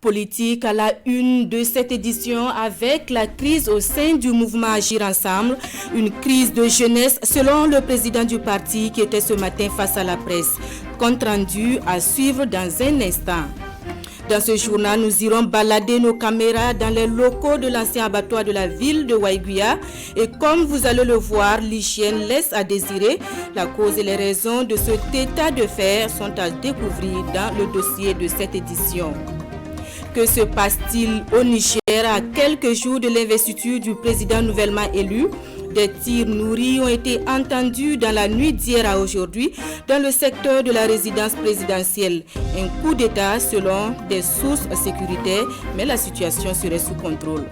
Politique à la une de cette édition avec la crise au sein du mouvement Agir Ensemble, une crise de jeunesse selon le président du parti qui était ce matin face à la presse. Compte rendu à suivre dans un instant. Dans ce journal, nous irons balader nos caméras dans les locaux de l'ancien abattoir de la ville de Waiguia. Et comme vous allez le voir, l'hygiène laisse à désirer. La cause et les raisons de cet état de fait sont à découvrir dans le dossier de cette édition. Que se passe-t-il au Niger à quelques jours de l'investiture du président nouvellement élu? Des tirs nourris ont été entendus dans la nuit d'hier à aujourd'hui dans le secteur de la résidence présidentielle. Un coup d'État selon des sources sécuritaires, mais la situation serait sous contrôle.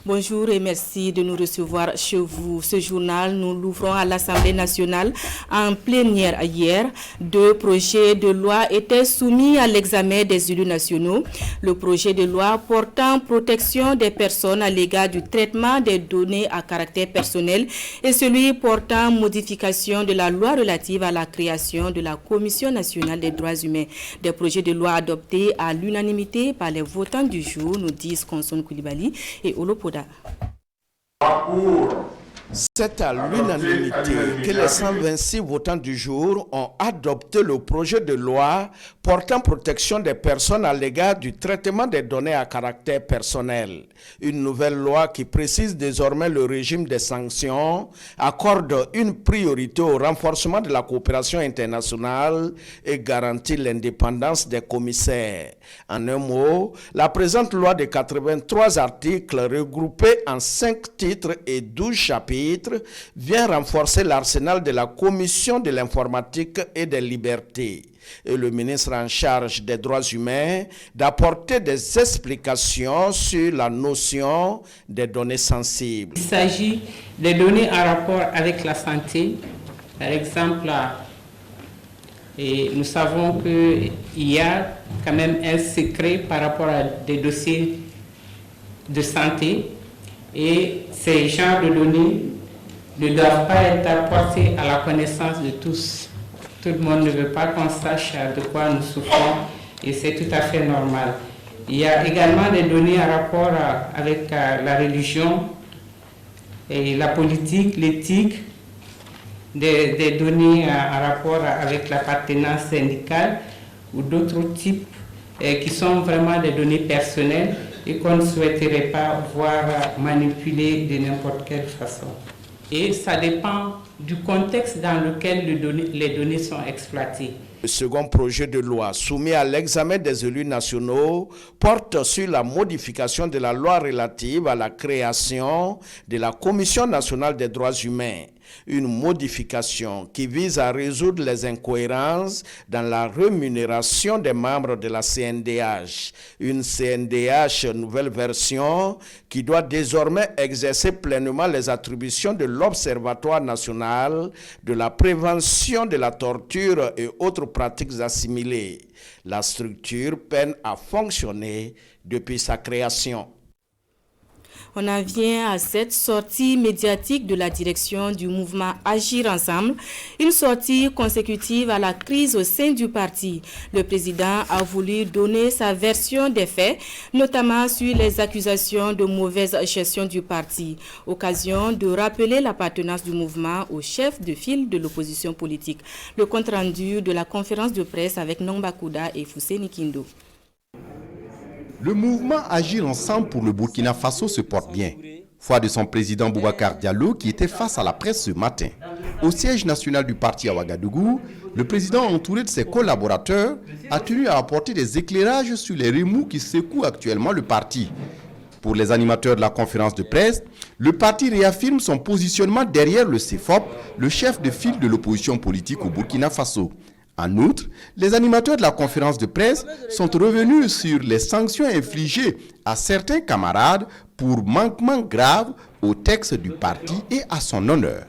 Bonjour et merci de nous recevoir chez vous. Ce journal, nous l'ouvrons à l'Assemblée nationale en plénière hier. 2 projets de loi étaient soumis à l'examen des élus nationaux. Le projet de loi portant protection des personnes à l'égard du traitement des données à caractère personnel et celui portant modification de la loi relative à la création de la Commission nationale des droits humains. Des projets de loi adoptés à l'unanimité par les votants du jour, nous disent Konson Koulibaly et Olopoda. C'est à l'unanimité que les 126 votants du jour ont adopté le projet de loi portant protection des personnes à l'égard du traitement des données à caractère personnel. Une nouvelle loi qui précise désormais le régime des sanctions, accorde une priorité au renforcement de la coopération internationale et garantit l'indépendance des commissaires. En un mot, la présente loi de 83 articles regroupés en 5 titres et 12 chapitres vient renforcer l'arsenal de la Commission de l'informatique et des libertés. Et le ministre en charge des droits humains d'apporter des explications sur la notion des données sensibles. Il s'agit des données en rapport avec la santé. Par exemple, et nous savons qu'il y a quand même un secret par rapport à des dossiers de santé et ces genres de données ne doivent pas être apportés à la connaissance de tous. Tout le monde ne veut pas qu'on sache de quoi nous souffrons et c'est tout à fait normal. Il y a également des données en rapport avec la religion et la politique, l'éthique, des données en rapport avec l'appartenance syndicale ou d'autres types qui sont vraiment des données personnelles et qu'on ne souhaiterait pas voir manipulées de n'importe quelle façon. Et ça dépend du contexte dans lequel les données sont exploitées. Le second projet de loi soumis à l'examen des élus nationaux porte sur la modification de la loi relative à la création de la Commission nationale des droits humains. Une modification qui vise à résoudre les incohérences dans la rémunération des membres de la CNDH. Une CNDH nouvelle version qui doit désormais exercer pleinement les attributions de l'Observatoire national de la prévention de la torture et autres pratiques assimilées. La structure peine à fonctionner depuis sa création. On en vient à cette sortie médiatique de la direction du mouvement Agir Ensemble, une sortie consécutive à la crise au sein du parti. Le président a voulu donner sa version des faits, notamment sur les accusations de mauvaise gestion du parti, occasion de rappeler l'appartenance du mouvement au chef de file de l'opposition politique. Le compte-rendu de la conférence de presse avec Nomba Kouda et Fousseni Kindo. Le mouvement Agir Ensemble pour le Burkina Faso se porte bien. Foi de son président Boubacar Diallo qui était face à la presse ce matin. Au siège national du parti à Ouagadougou, le président entouré de ses collaborateurs a tenu à apporter des éclairages sur les remous qui secouent actuellement le parti. Pour les animateurs de la conférence de presse, le parti réaffirme son positionnement derrière le CEFOP, le chef de file de l'opposition politique au Burkina Faso. En outre, les animateurs de la conférence de presse sont revenus sur les sanctions infligées à certains camarades pour manquement grave au texte du parti et à son honneur.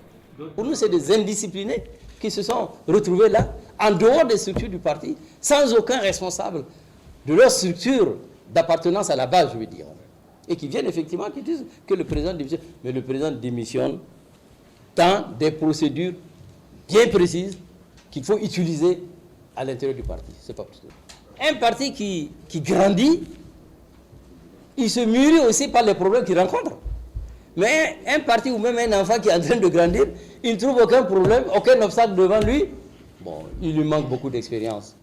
Pour nous, c'est des indisciplinés qui se sont retrouvés là, en dehors des structures du parti, sans aucun responsable de leur structure d'appartenance à la base, je veux dire. Et qui viennent effectivement, qui disent que le président démissionne. Mais le président démissionne dans des procédures bien précises qu'il faut utiliser à l'intérieur du parti. C'est pas possible. un parti qui grandit, il se mûrit aussi par les problèmes qu'il rencontre. Mais un parti ou même un enfant qui est en train de grandir, il ne trouve aucun problème, aucun obstacle devant lui. Bon, il lui manque beaucoup d'expérience.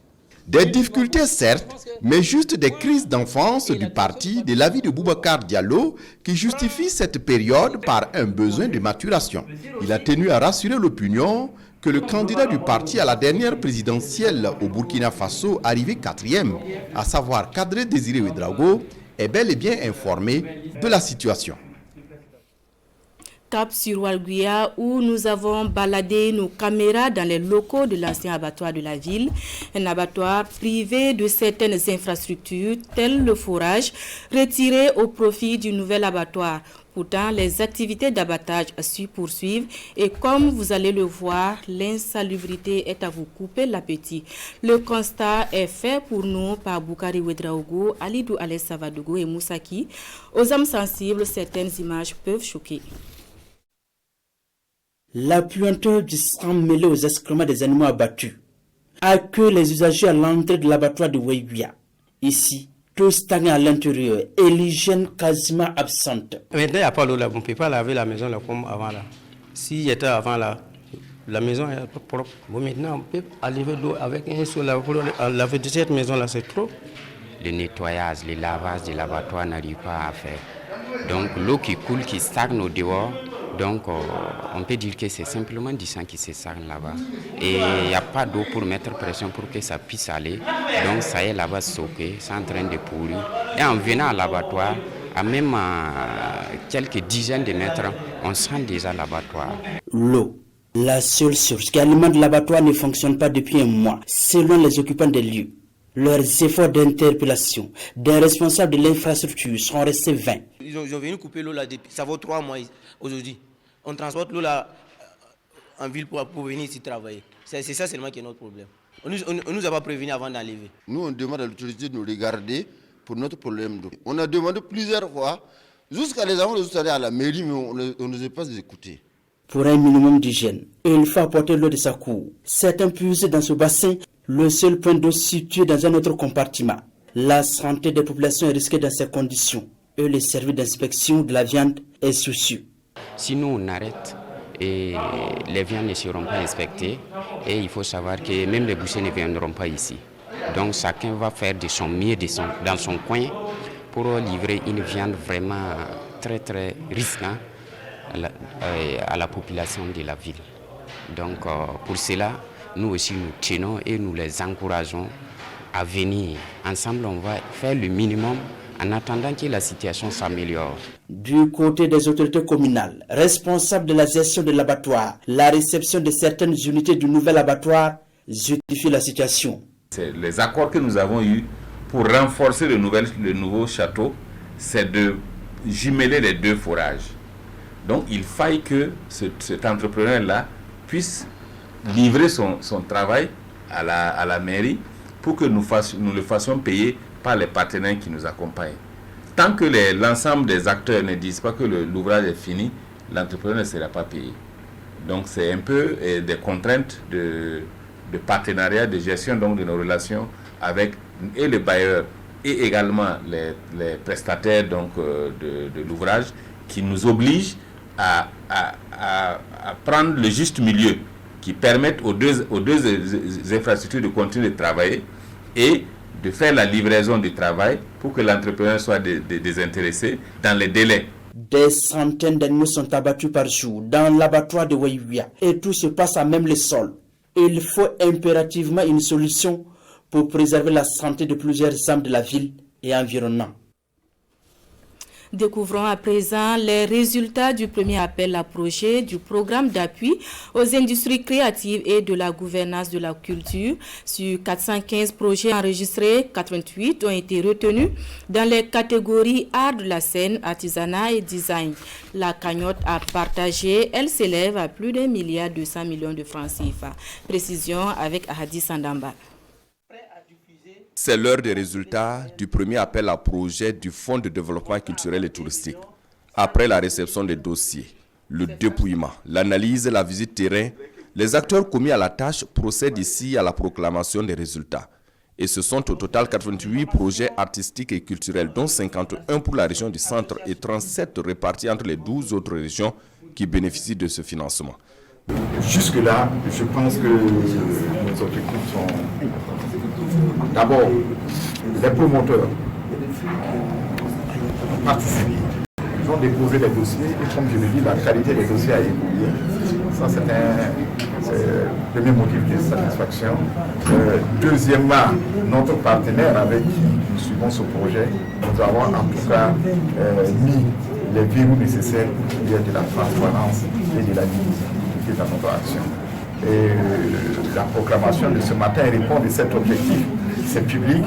Des difficultés certes, mais juste des crises d'enfance du parti de l'avis de Boubacar Diallo qui justifient cette période par un besoin de maturation. Il a tenu à rassurer l'opinion que le candidat du parti à la dernière présidentielle au Burkina Faso, arrivé 4e, à savoir Kadri Désiré Ouédraogo, est bel et bien informé de la situation. Cap sur Ouargouya où nous avons baladé nos caméras dans les locaux de l'ancien abattoir de la ville. Un abattoir privé de certaines infrastructures telles le forage retiré au profit du nouvel abattoir. Pourtant, les activités d'abattage s'y poursuivent et comme vous allez le voir, l'insalubrité est à vous couper l'appétit. Le constat est fait pour nous par Boukari Ouédraogo, Alidou Alès Savadogo et Moussaki. Aux âmes sensibles, certaines images peuvent choquer. La puanteur du sang mêlé aux excréments des animaux abattus accueille les usagers à l'entrée de l'abattoir de Ouéguia. Ici, tout stagne à l'intérieur et l'hygiène quasiment absente. Maintenant, il n'y a pas l'eau là, on ne peut pas laver la maison là comme avant là. Si j'étais avant là, la maison est propre. Bon, maintenant, on peut enlever l'eau avec un seau là pour laver de cette maison là, c'est trop. Le nettoyage, le lavage de l'abattoir n'arrive pas à faire. Donc l'eau qui coule, qui stagne au dehors, donc on peut dire que c'est simplement du sang qui se stagne là-bas. Et il n'y a pas d'eau pour mettre pression pour que ça puisse aller. Donc ça est là-bas stocké, c'est en train de pourrir. Et en venant à l'abattoir, à même quelques dizaines de mètres, on sent déjà l'abattoir. L'eau, la seule source qui alimente l'abattoir, ne fonctionne pas depuis un mois, selon les occupants des lieux. Leurs efforts d'interpellation des responsables de l'infrastructure sont restés vains. Ils ont venu couper l'eau là, ça vaut 3 mois aujourd'hui. On transporte l'eau là en ville pour venir ici travailler. C'est ça seulement qui est notre problème. On nous a pas prévenu avant d'enlever. Nous, on demande à l'autorité de nous regarder pour notre problème d'eau. On a demandé plusieurs fois, jusqu'à les avons allés à la mairie, mais on ne sait pas écouter. Pour un minimum d'hygiène, il faut apporter l'eau de sa cour. Certains puisent dans ce bassin, le seul point d'eau situé dans un autre compartiment. La santé des populations est risquée dans ces conditions. Et le service d'inspection de la viande est soucieux. Si nous on arrête, et les viandes ne seront pas inspectées, et il faut savoir que même les bouchers ne viendront pas ici. Donc chacun va faire de son mieux dans son coin pour livrer une viande vraiment très très risquante à la population de la ville. Donc pour cela, nous aussi nous tenons et nous les encourageons à venir. Ensemble, on va faire le minimum en attendant que la situation s'améliore. Du côté des autorités communales, responsables de la gestion de l'abattoir, la réception de certaines unités du nouvel abattoir justifie la situation. C'est les accords que nous avons eus pour renforcer le nouveau château, c'est de jumeler les deux forages. Donc il faille que cet entrepreneur-là puisse livrer son travail à la mairie pour que nous le fassions payer par les partenaires qui nous accompagnent. Tant que l'ensemble des acteurs ne disent pas que l'ouvrage est fini, l'entrepreneur ne sera pas payé. Donc c'est un peu des contraintes de partenariat, de gestion donc, de nos relations avec et les bailleurs et également les prestataires donc, de l'ouvrage qui nous obligent à prendre le juste milieu qui permette aux deux infrastructures de continuer de travailler et de faire la livraison du travail pour que l'entrepreneur soit désintéressé dans les délais. Des centaines d'animaux sont abattus par jour dans l'abattoir de Ouéguia et tout se passe à même le sol. Il faut impérativement une solution pour préserver la santé de plusieurs âmes de la ville et environnement. Découvrons à présent les résultats du premier appel à projet du programme d'appui aux industries créatives et de la gouvernance de la culture. Sur 415 projets enregistrés, 88 ont été retenus dans les catégories art de la scène, artisanat et design. La cagnotte à partager, elle s'élève à plus d'1,2 milliard de francs CFA. Précision avec Ahadi Sandamba. C'est l'heure des résultats du premier appel à projet du Fonds de développement culturel et touristique. Après la réception des dossiers, le dépouillement, l'analyse et la visite terrain, les acteurs commis à la tâche procèdent ici à la proclamation des résultats. Et ce sont au total 88 projets artistiques et culturels, dont 51 pour la région du centre et 37 répartis entre les 12 autres régions qui bénéficient de ce financement. Jusque-là, je pense que nos objectifs sont d'abord les promoteurs ont participé. Ils ont déposé les dossiers et comme je le dis, la qualité des dossiers a évolué. Ça, c'est le premier motif de satisfaction. Deuxièmement, notre partenaire avec qui nous suivons ce projet, nous avons en tout cas mis les verrous nécessaires pour qu'il y ait de la transparence et de la lisibilité dans notre action. Et la proclamation de ce matin répond à cet objectif, c'est public.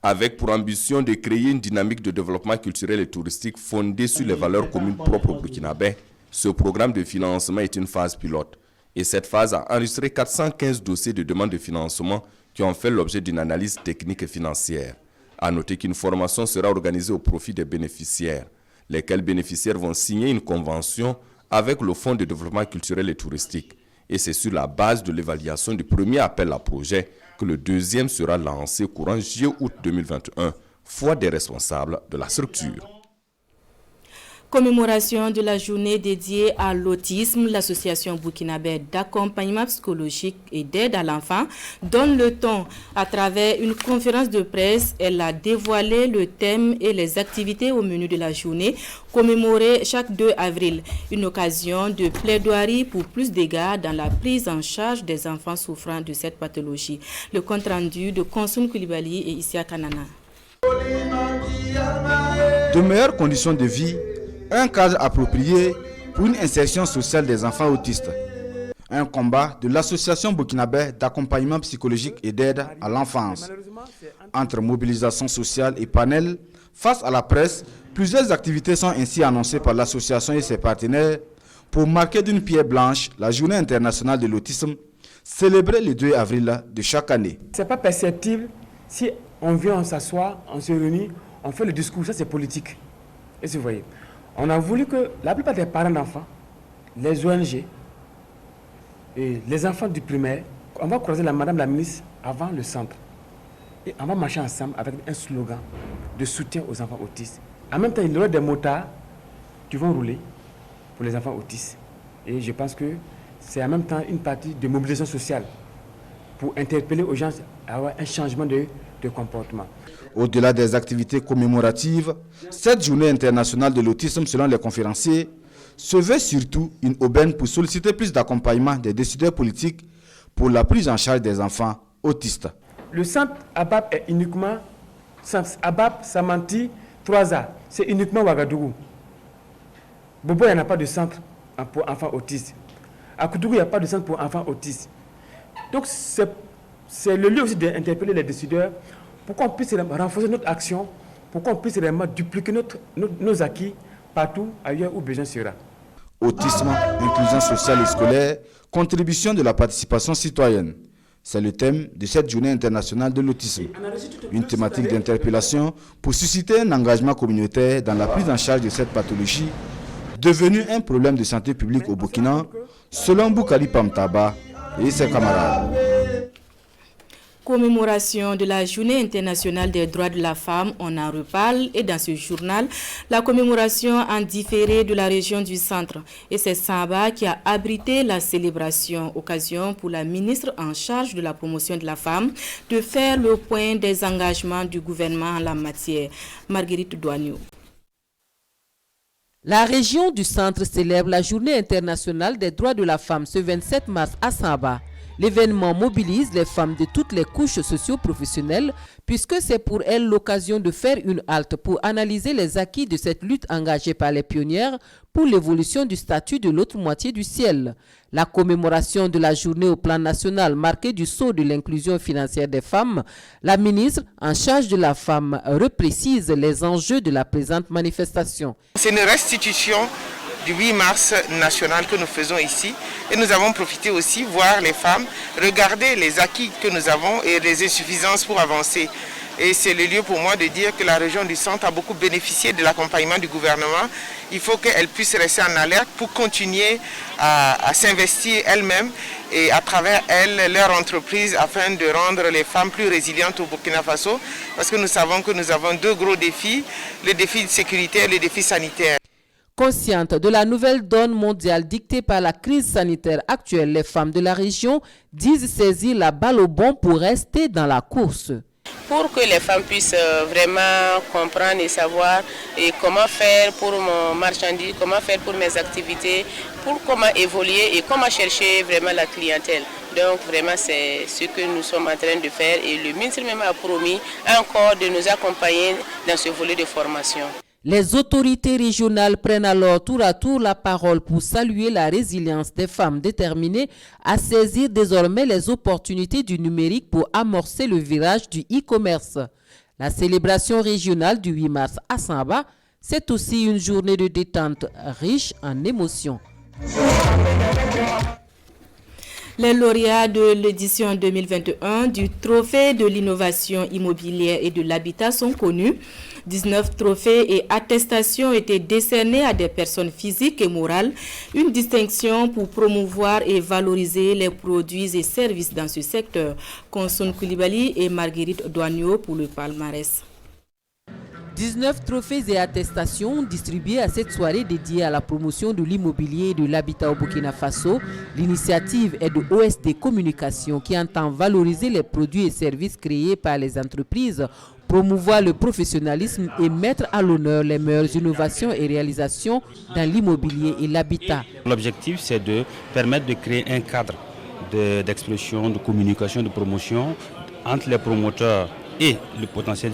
Avec pour ambition de créer une dynamique de développement culturel et touristique fondée sur les valeurs communes propres au Burkinabé, ce programme de financement est une phase pilote. Et cette phase a enregistré 415 dossiers de demande de financement qui ont fait l'objet d'une analyse technique et financière. À noter qu'une formation sera organisée au profit des bénéficiaires, lesquels bénéficiaires vont signer une convention avec le Fonds de développement culturel et touristique. Et c'est sur la base de l'évaluation du premier appel à projet que le deuxième sera lancé courant juillet-août 2021, foi des responsables de la structure. Commémoration de la journée dédiée à l'autisme, l'association burkinabé d'accompagnement psychologique et d'aide à l'enfant donne le ton. À travers une conférence de presse, elle a dévoilé le thème et les activités au menu de la journée, commémorée chaque 2 avril. Une occasion de plaidoirie pour plus d'égards dans la prise en charge des enfants souffrant de cette pathologie. Le compte rendu de Konsoum Koulibaly et Isia Kanana. De meilleures conditions de vie, un cadre approprié pour une insertion sociale des enfants autistes. Un combat de l'association burkinabé d'accompagnement psychologique et d'aide à l'enfance. Entre mobilisation sociale et panel, face à la presse, plusieurs activités sont ainsi annoncées par l'association et ses partenaires pour marquer d'une pierre blanche la journée internationale de l'autisme, célébrée le 2 avril de chaque année. Ce n'est pas perceptible si on vient, on s'assoit, on se réunit, on fait le discours, ça c'est politique. Et vous voyez. On a voulu que la plupart des parents d'enfants, les ONG et les enfants du primaire, on va croiser madame la ministre avant le centre. Et on va marcher ensemble avec un slogan de soutien aux enfants autistes. En même temps, il y aura des motards qui vont rouler pour les enfants autistes. Et je pense que c'est en même temps une partie de mobilisation sociale pour interpeller aux gens à avoir un changement de comportement. Au-delà des activités commémoratives, cette journée internationale de l'autisme, selon les conférenciers, se veut surtout une aubaine pour solliciter plus d'accompagnement des décideurs politiques pour la prise en charge des enfants autistes. Le centre ABAP est uniquement ABAP, Samanti, 3A. C'est uniquement Ouagadougou. Bobo, il n'y en a pas de centre pour enfants autistes. À Koudougou, il n'y a pas de centre pour enfants autistes. Donc, c'est le lieu aussi d'interpeller les décideurs pour qu'on puisse renforcer notre action, pour qu'on puisse vraiment dupliquer nos acquis partout ailleurs où besoin sera. Autisme, inclusion sociale et scolaire, contribution de la participation citoyenne. C'est le thème de cette journée internationale de l'autisme. Une thématique d'interpellation pour susciter un engagement communautaire dans la prise en charge de cette pathologie, devenue un problème de santé publique au Burkina, selon Boukali Pamtaba et ses camarades. Commémoration de la Journée internationale des droits de la femme, on en reparle et dans ce journal, la commémoration en différé de la région du centre. Et c'est Samba qui a abrité la célébration, occasion pour la ministre en charge de la promotion de la femme de faire le point des engagements du gouvernement en la matière. Marguerite Douagneau. La région du centre célèbre la Journée internationale des droits de la femme ce 27 mars à Samba. L'événement mobilise les femmes de toutes les couches socio-professionnelles puisque c'est pour elles l'occasion de faire une halte pour analyser les acquis de cette lutte engagée par les pionnières pour l'évolution du statut de l'autre moitié du ciel. La commémoration de la journée au plan national marquée du sceau de l'inclusion financière des femmes, la ministre en charge de la femme reprécise les enjeux de la présente manifestation. C'est une restitution du 8 mars national que nous faisons ici et nous avons profité aussi voir les femmes regarder les acquis que nous avons et les insuffisances pour avancer. Et c'est le lieu pour moi de dire que la région du centre a beaucoup bénéficié de l'accompagnement du gouvernement. Il faut qu'elle puisse rester en alerte pour continuer à s'investir elle-même et à travers elle, leur entreprise, afin de rendre les femmes plus résilientes au Burkina Faso. Parce que nous savons que nous avons deux gros défis, le défi sécuritaire et le défi sanitaire. Conscientes de la nouvelle donne mondiale dictée par la crise sanitaire actuelle, les femmes de la région disent saisir la balle au bond pour rester dans la course. Pour que les femmes puissent vraiment comprendre et savoir comment faire pour mon marchandise, comment faire pour mes activités, pour comment évoluer et comment chercher vraiment la clientèle. Donc vraiment c'est ce que nous sommes en train de faire et le ministre même a promis encore de nous accompagner dans ce volet de formation. Les autorités régionales prennent alors tour à tour la parole pour saluer la résilience des femmes déterminées à saisir désormais les opportunités du numérique pour amorcer le virage du e-commerce. La célébration régionale du 8 mars à Samba, c'est aussi une journée de détente riche en émotions. Les lauréats de l'édition 2021 du Trophée de l'innovation immobilière et de l'habitat sont connus. 19 trophées et attestations ont été décernés à des personnes physiques et morales. Une distinction pour promouvoir et valoriser les produits et services dans ce secteur. Konsun Koulibaly et Marguerite Douagneau pour le palmarès. 19 trophées et attestations distribués à cette soirée dédiée à la promotion de l'immobilier et de l'habitat au Burkina Faso. L'initiative est de OSD Communication qui entend valoriser les produits et services créés par les entreprises, promouvoir le professionnalisme et mettre à l'honneur les meilleures innovations et réalisations dans l'immobilier et l'habitat. L'objectif, c'est de permettre de créer un cadre d'expression, de communication, de promotion entre les promoteurs et le potentiel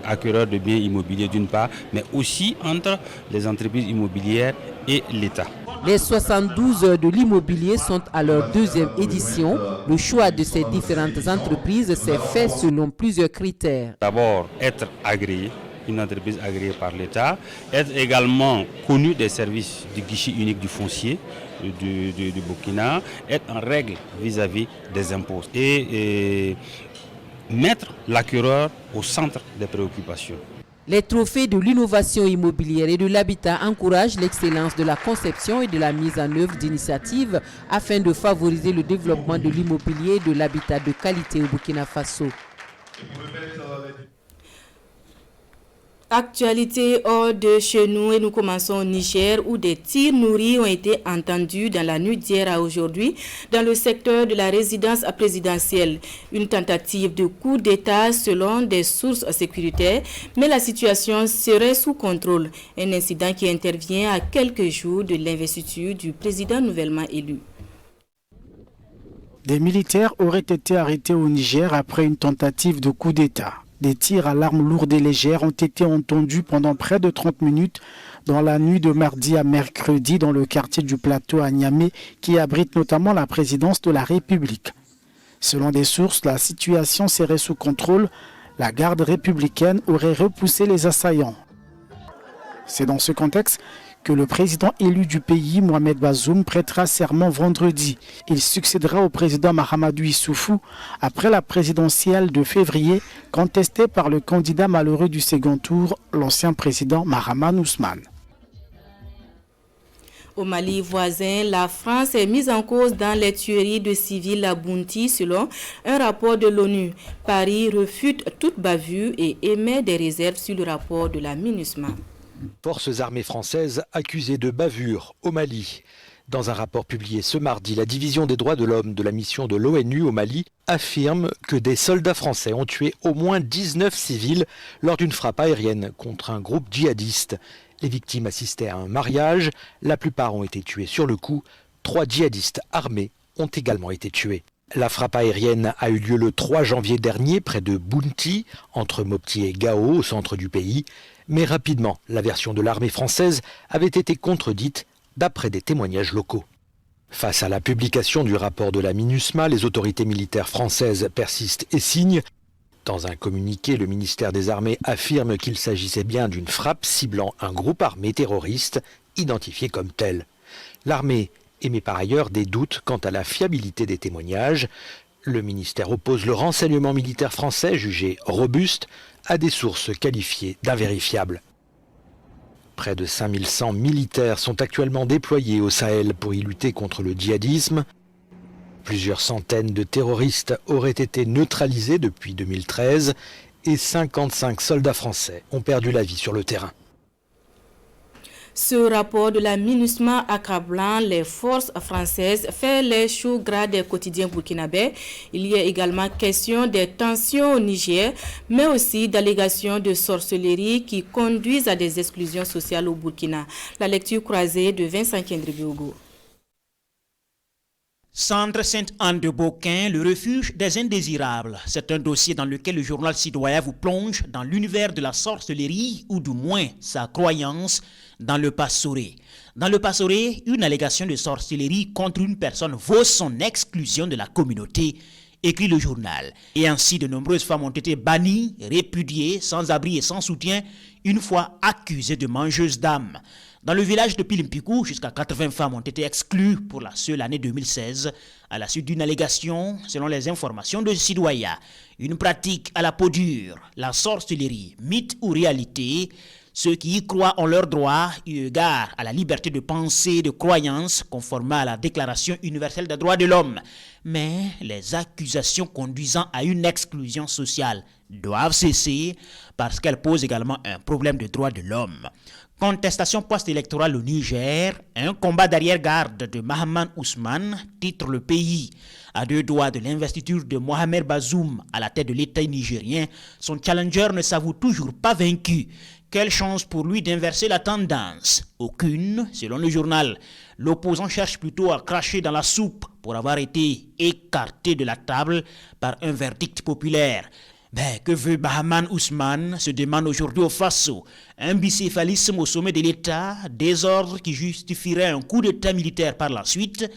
acquéreur de biens immobiliers d'une part, mais aussi entre les entreprises immobilières et l'État. Les 72 heures de l'immobilier sont à leur deuxième édition. Le choix de ces différentes entreprises s'est fait selon plusieurs critères. D'abord, être agréé, une entreprise agréée par l'État, être également connu des services du guichet unique du foncier du Burkina, être en règle vis-à-vis des impôts et mettre l'acquéreur au centre des préoccupations. Les trophées de l'innovation immobilière et de l'habitat encouragent l'excellence de la conception et de la mise en œuvre d'initiatives afin de favoriser le développement de l'immobilier et de l'habitat de qualité au Burkina Faso. Actualité hors de chez nous et nous commençons au Niger où des tirs nourris ont été entendus dans la nuit d'hier à aujourd'hui dans le secteur de la résidence présidentielle. Une tentative de coup d'État selon des sources sécuritaires, mais la situation serait sous contrôle. Un incident qui intervient à quelques jours de l'investiture du président nouvellement élu. Des militaires auraient été arrêtés au Niger après une tentative de coup d'État. Des tirs à l'arme lourde et légère ont été entendus pendant près de 30 minutes dans la nuit de mardi à mercredi dans le quartier du Plateau à Niamey qui abrite notamment la présidence de la République. Selon des sources, la situation serait sous contrôle. La garde républicaine aurait repoussé les assaillants. C'est dans ce contexte que le président élu du pays, Mohamed Bazoum, prêtera serment vendredi. Il succédera au président Mahamadou Issoufou après la présidentielle de février contestée par le candidat malheureux du second tour, l'ancien président Mahaman Ousmane. Au Mali voisin, la France est mise en cause dans les tueries de civils à Bounti selon un rapport de l'ONU. Paris refute toute bavure et émet des réserves sur le rapport de la MINUSMA. Forces armées françaises accusées de bavure au Mali. Dans un rapport publié ce mardi, la division des droits de l'homme de la mission de l'ONU au Mali affirme que des soldats français ont tué au moins 19 civils lors d'une frappe aérienne contre un groupe djihadiste. Les victimes assistaient à un mariage, la plupart ont été tués sur le coup, 3 djihadistes armés ont également été tués. La frappe aérienne a eu lieu le 3 janvier dernier près de Bounti, entre Mopti et Gao, au centre du pays. Mais rapidement, la version de l'armée française avait été contredite d'après des témoignages locaux. Face à la publication du rapport de la MINUSMA, les autorités militaires françaises persistent et signent. Dans un communiqué, le ministère des Armées affirme qu'il s'agissait bien d'une frappe ciblant un groupe armé terroriste identifié comme tel. L'armée émet par ailleurs des doutes quant à la fiabilité des témoignages. Le ministère oppose le renseignement militaire français, jugé robuste, à des sources qualifiées d'invérifiables. Près de 5100 militaires sont actuellement déployés au Sahel pour y lutter contre le djihadisme. Plusieurs centaines de terroristes auraient été neutralisés depuis 2013 et 55 soldats français ont perdu la vie sur le terrain. Ce rapport de la MINUSMA accablant les forces françaises fait les choux gras des quotidiens burkinabés. Il y a également question des tensions au Niger, mais aussi d'allégations de sorcellerie qui conduisent à des exclusions sociales au Burkina. La lecture croisée de Vincent Kendribiogo. Centre Sainte-Anne de Beaucain, le refuge des indésirables. C'est un dossier dans lequel le journal citoyen vous plonge dans l'univers de la sorcellerie, ou du moins sa croyance dans le Passoré. Dans le Passoré, une allégation de sorcellerie contre une personne vaut son exclusion de la communauté, écrit le journal. Et ainsi, de nombreuses femmes ont été bannies, répudiées, sans abri et sans soutien, une fois accusées de mangeuses d'âmes. Dans le village de Pilimpikou, jusqu'à 80 femmes ont été exclues pour la seule année 2016, à la suite d'une allégation, selon les informations de Sidoya. Une pratique à la peau dure, la sorcellerie, mythe ou réalité. Ceux qui y croient ont leurs droits, eu égard à la liberté de pensée et de croyance, conformément à la Déclaration universelle des droits de l'homme. Mais les accusations conduisant à une exclusion sociale doivent cesser parce qu'elles posent également un problème de droits de l'homme. Contestation post-électorale au Niger, un combat d'arrière-garde de Mahaman Ousmane titre le pays. À 2 doigts de l'investiture de Mohamed Bazoum à la tête de l'État nigérien, son challenger ne s'avoue toujours pas vaincu. Quelle chance pour lui d'inverser la tendance? Aucune, selon le journal. L'opposant cherche plutôt à cracher dans la soupe pour avoir été écarté de la table par un verdict populaire. Mais que veut Mahaman Ousmane, se demande aujourd'hui au Faso. Un bicéphalisme au sommet de l'État, désordre qui justifierait un coup d'État militaire par la suite,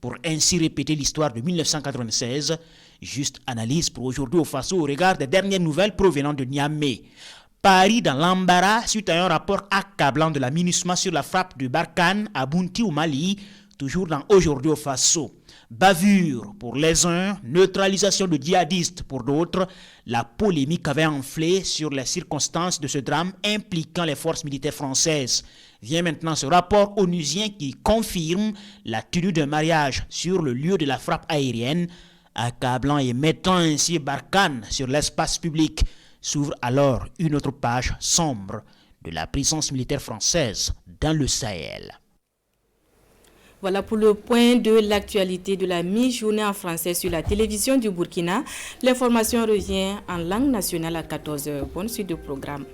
pour ainsi répéter l'histoire de 1996. Juste analyse pour aujourd'hui au Faso au regard des dernières nouvelles provenant de Niamey. Paris dans l'embarras suite à un rapport accablant de la MINUSMA sur la frappe de Barkhane à Bounti au Mali, toujours dans Aujourd'hui au Faso. Bavure pour les uns, neutralisation de djihadistes pour d'autres. La polémique avait enflé sur les circonstances de ce drame impliquant les forces militaires françaises. Vient maintenant ce rapport onusien qui confirme la tenue d'un mariage sur le lieu de la frappe aérienne, accablant et mettant ainsi Barkhane sur l'espace public. S'ouvre alors une autre page sombre de la présence militaire française dans le Sahel. Voilà pour le point de l'actualité de la mi-journée en français sur la télévision du Burkina. L'information revient en langue nationale à 14h. Bonne suite de programme.